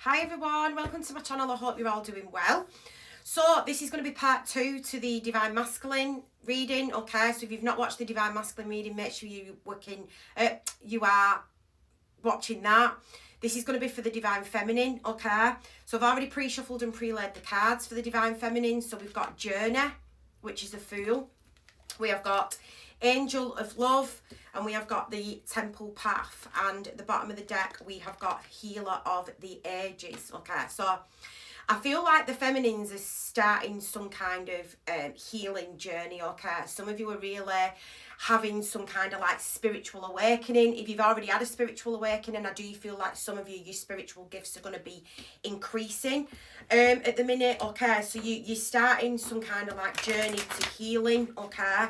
Hi everyone, welcome to my channel. I hope you're all doing well. So this is going to be part 2 to the Divine Masculine reading. Okay, so if you've not watched the Divine Masculine reading, make sure you are watching that. This is going to be for the Divine Feminine. Okay, so I've already pre-shuffled and pre-laid the cards for the Divine Feminine. So we've got Journey, which is a Fool. We have got Angel of Love, and we have got the Temple Path, and at the bottom of the deck we have got Healer of the Ages. Okay, so I feel like the feminines are starting some kind of healing journey. Okay, some of you are really having some kind of like spiritual awakening. If you've already had a spiritual awakening, I do feel like some of you, your spiritual gifts are going to be increasing at the minute. Okay, so you're starting some kind of like journey to healing. Okay,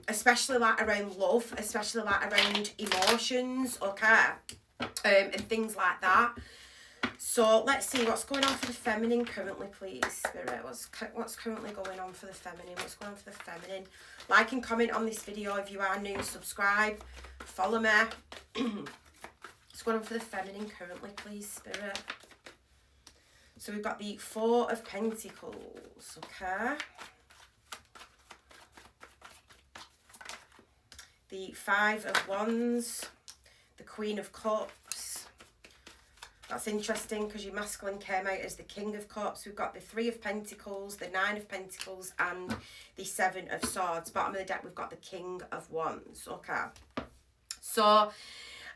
especially like around love, especially like around emotions. Okay, and things like that. So let's see what's going on for the feminine currently, please, Spirit. What's currently going on for the feminine? What's going on for the feminine? Like and comment on this video if you are new. Subscribe, follow me. What's going on for the feminine currently, please, Spirit? So we've got the Four of Pentacles. Okay. The Five of Wands. The Queen of Cups. That's interesting because your masculine came out as the King of Cups. We've got the Three of Pentacles, the Nine of Pentacles, and the Seven of Swords. Bottom of the deck, we've got the King of Wands. Okay. So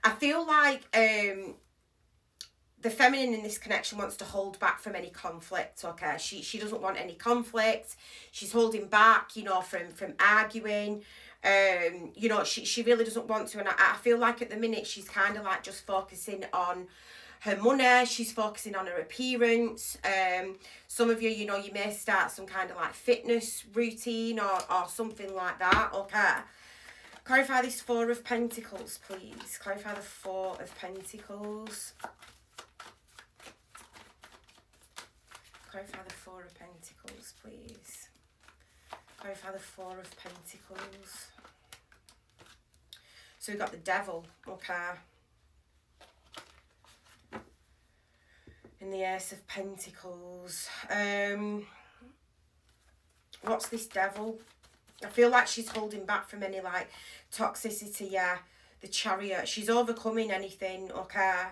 I feel like the feminine in this connection wants to hold back from any conflict. Okay. She doesn't want any conflict. She's holding back, you know, from arguing. You know, she really doesn't want to. And I feel like at the minute she's kind of like just focusing on her money. She's focusing on her appearance. Some of you, you know, you may start some kind of like fitness routine or something like that. Okay. Clarify this Four of Pentacles, please. Clarify the Four of Pentacles. Clarify the Four of Pentacles, please. Clarify the Four of Pentacles. So we've got the Devil. Okay. In the Ace of Pentacles. What's this Devil? I feel like she's holding back from any like toxicity. Yeah, the Chariot. She's overcoming anything. Okay,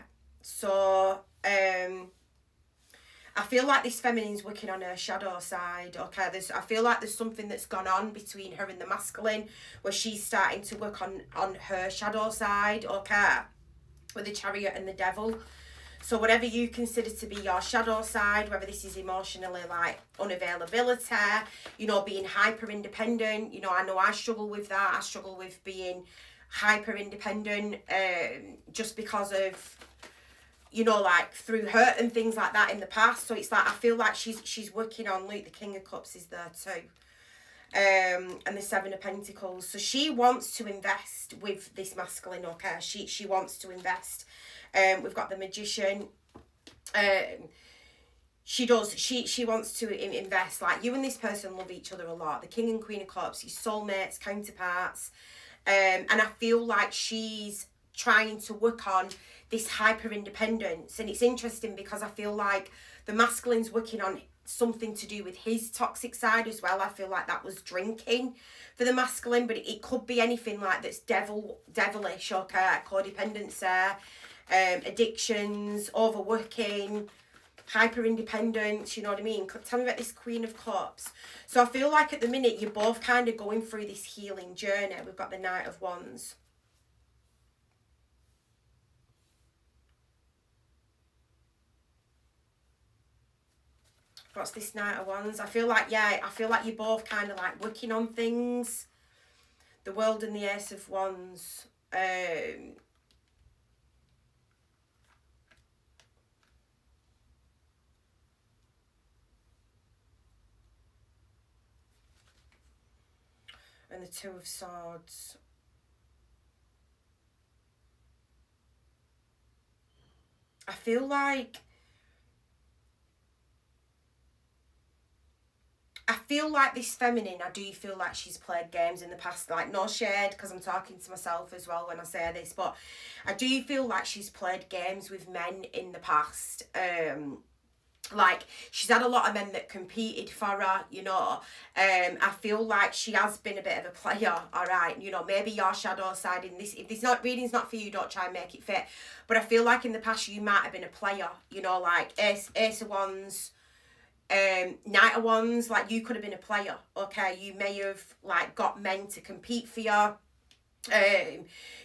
so I feel like this feminine's working on her shadow side. Okay, I feel like there's something that's gone on between her and the masculine where she's starting to work on her shadow side. Okay, with the Chariot and the Devil. So whatever you consider to be your shadow side, whether this is emotionally like unavailability, you know, being hyper independent, you know I struggle with that. I struggle with being hyper independent just because of, you know, like through hurt and things like that in the past. So it's like I feel like she's working on, look, the King of Cups is there too. And the Seven of Pentacles. So she wants to invest with this masculine. Okay, she wants to invest. We've got the Magician. She wants to invest. Like, you and this person love each other a lot. The King and Queen of Cups, your soulmates, counterparts. And I feel like she's trying to work on this hyper independence. And it's interesting because I feel like the masculine's working on something to do with his toxic side as well. I feel like that was drinking for the masculine, but it could be anything like that's devilish. Okay, codependency, addictions, overworking, hyper independence, you know what I mean? Tell me about this Queen of Cups. So I feel like at the minute you're both kind of going through this healing journey. We've got the Knight of Wands. What's this Knight of Wands? I feel like, yeah, I feel like you're both kind of like working on things. The World and the Ace of Wands. And the Two of Swords. I feel like feel like this feminine, I do feel like she's played games in the past, like no shade, because I'm talking to myself as well when I say this, but I do feel like she's played games with men in the past. Like, she's had a lot of men that competed for her, you know. I feel like she has been a bit of a player, all right. You know, maybe your shadow side in this, if this reading's not for you, don't try and make it fit. But I feel like in the past you might have been a player, you know, like Ace of Wands, Knight of Wands, like you could have been a player, okay. You may have like got men to compete for you.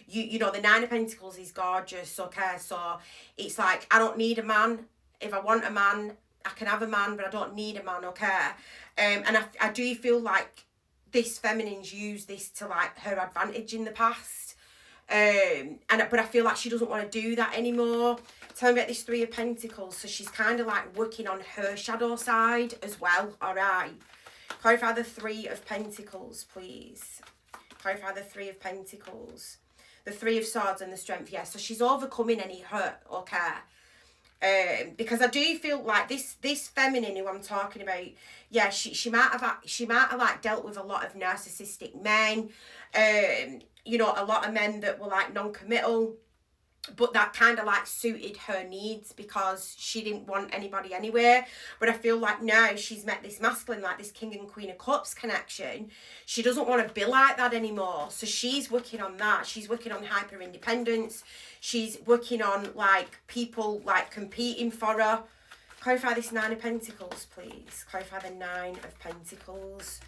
You know, the Nine of Pentacles is gorgeous, okay. So it's like, I don't need a man. If I want a man, I can have a man, but I don't need a man, okay? And I do feel like this feminine's used this to like her advantage in the past. But I feel like she doesn't want to do that anymore. Tell me about this Three of Pentacles. So she's kind of like working on her shadow side as well, all right? Clarify the Three of Pentacles, please. Clarify the Three of Pentacles. The Three of Swords and the Strength, yeah. So she's overcoming any hurt, okay? Because I do feel like this feminine who I'm talking about, yeah, she might have like dealt with a lot of narcissistic men, you know, a lot of men that were like non-committal, but that kind of like suited her needs because she didn't want anybody anyway. But I feel like now she's met this masculine, like this King and Queen of Cups connection, she doesn't want to be like that anymore. So she's working on that. She's working on hyper independence. She's working on like people like competing for her. Clarify this Nine of Pentacles, please. Clarify the Nine of Pentacles.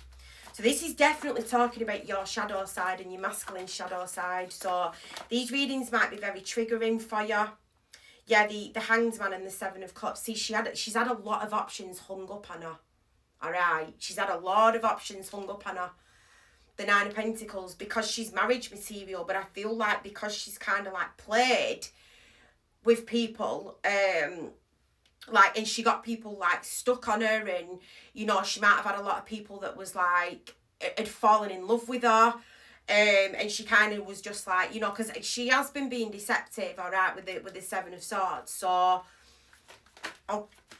So this is definitely talking about your shadow side and your masculine shadow side. So these readings might be very triggering for you. Yeah, the Hanged Man and the Seven of Cups. See, she's had a lot of options hung up on her. All right. She's had a lot of options hung up on her. The Nine of Pentacles, because she's marriage material. But I feel like because she's kind of like played with people, like, and she got people like stuck on her, and you know, she might have had a lot of people that was like had fallen in love with her, and she kind of was just like, you know, because she has been being deceptive, all right, with the Seven of Swords. So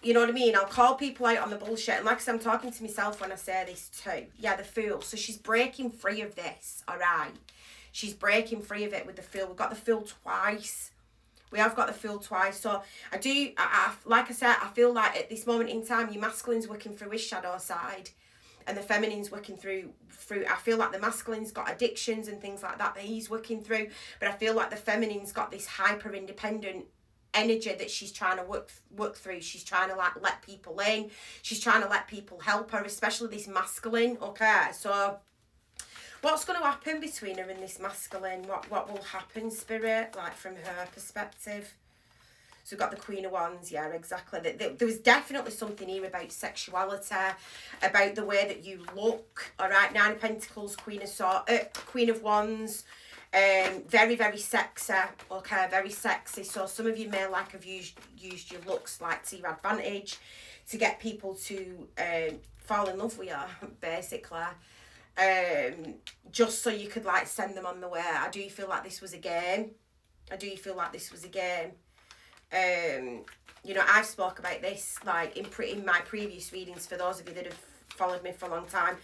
you know what I mean, I'll call people out on the bullshit, and like I said, I'm talking to myself when I say this too. Yeah, the Fool. So she's breaking free of this, all right. She's breaking free of it with the Fool. We've got the Fool twice. We have got the Fool twice. So I like I said, I feel like at this moment in time, your masculine's working through his shadow side and the feminine's working through. I feel like the masculine's got addictions and things like that he's working through. But I feel like the feminine's got this hyper independent energy that she's trying to work through. She's trying to like let people in. She's trying to let people help her, especially this masculine. Okay, so what's going to happen between her and this masculine? What will happen, Spirit, like from her perspective? So we've got the Queen of Wands, yeah, exactly. There was definitely something here about sexuality, about the way that you look, all right? Nine of Pentacles, Queen of Wands, very, very sexy, okay, very sexy. So some of you may like have used your looks like to your advantage to get people to fall in love with you, basically. Just so you could like send them on the way. I do feel like this was a game. You know, I've spoke about this like in my previous readings. For those of you that have followed me for a long time,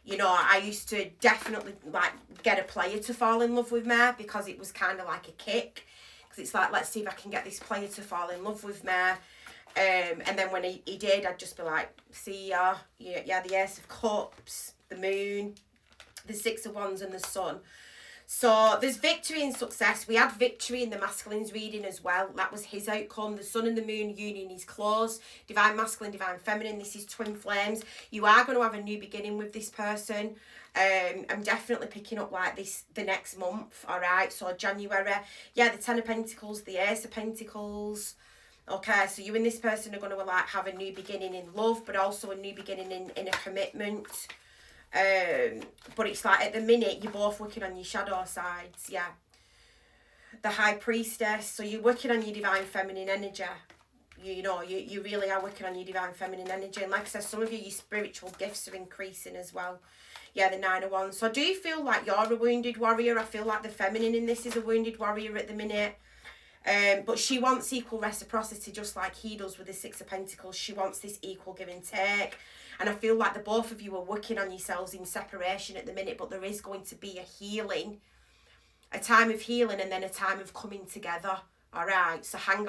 you know, I used to definitely like get a player to fall in love with me because it was kind of like a kick, because it's like, let's see if I can get this player to fall in love with me. And then when he did, I'd just be like, see ya. Yeah, the Ace of Cups, the Moon, the Six of Wands and the Sun. So there's victory and success. We had victory in the masculine's reading as well. That was his outcome. The Sun and the Moon union is close. Divine masculine, divine feminine. This is twin flames. You are going to have a new beginning with this person. I'm definitely picking up like this the next month. All right. So January. Yeah, the Ten of Pentacles, the Ace of Pentacles. Okay, so you and this person are going to like have a new beginning in love, but also a new beginning in a commitment. But it's like at the minute you're both working on your shadow sides. Yeah, the High Priestess. So you're working on your divine feminine energy. You know, you really are working on your divine feminine energy. And like I said, some of you, your spiritual gifts are increasing as well. Yeah, the Nine of Wands. So I do feel like you're a wounded warrior. I feel like the feminine in this is a wounded warrior at the minute. But she wants equal reciprocity, just like he does with the Six of Pentacles. She wants this equal give and take. And I feel like the both of you are working on yourselves in separation at the minute, but there is going to be a healing, a time of healing, and then a time of coming together. All right, so hang on.